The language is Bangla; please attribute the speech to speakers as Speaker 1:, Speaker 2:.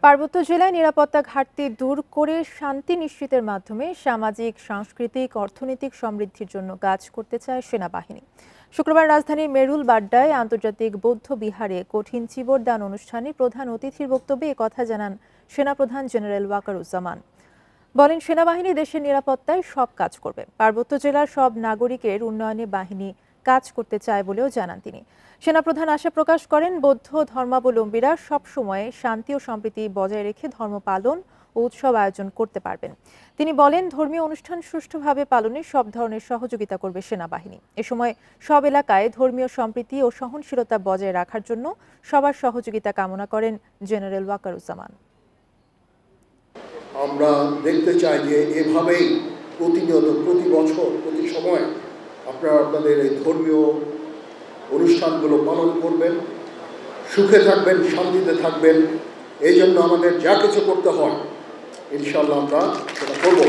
Speaker 1: পার্বত্য জেলায় নিরাপত্তা ঘাটতি দূর করে শান্তি নিশ্চিতের মাধ্যমে সামাজিক, সাংস্কৃতিক, অর্থনৈতিক সমৃদ্ধির জন্য কাজ করতে চায় সেনাবাহিনী। শুক্রবার রাজধানীর মেরুল বাড্ডায় আন্তর্জাতিক বৌদ্ধ বিহারে কঠিন চিবরদান অনুষ্ঠানে প্রধান অতিথির বক্তব্যে একথা জানান সেনাপ্রধান জেনারেল ওয়াকারুজ্জামান। বলেন, সেনাবাহিনী দেশের নিরাপত্তায় সব কাজ করবে। পার্বত্য জেলার সব নাগরিকের উন্নয়নে বাহিনী কাজ করতে চায় বলেও জানান তিনি। সেনাপ্রধান আশা প্রকাশ করেন, বৌদ্ধ ধর্মাবলম্বীরা সবসময় শান্তি ও সম্প্রীতি বজায় রেখে ধর্ম পালন ও উৎসব আয়োজন করতে পারবেন। তিনি বলেন, ধর্মীয় অনুষ্ঠান সুষ্ঠুভাবে পালনে সব ধরনের সহযোগিতা করবে সেনাবাহিনী। এ সময় সব এলাকায় ধর্মীয় সম্প্রীতি ও সহনশীলতা বজায় রাখার জন্য সবার সহযোগিতা কামনা করেন জেনারেল ওয়াকারুজ্জামান।
Speaker 2: আমরা দেখতে চাই যে এভাবেই প্রতিনিয়ত, প্রতি বছর, প্রতি সময় আপনারা আপনাদের এই ধর্মীয় অনুষ্ঠানগুলো পালন করবেন, সুখে থাকবেন, শান্তিতে থাকবেন। এই জন্য আমাদের যা কিছু করতে হয় ইনশাআল্লাহ আমরা সেটা করব।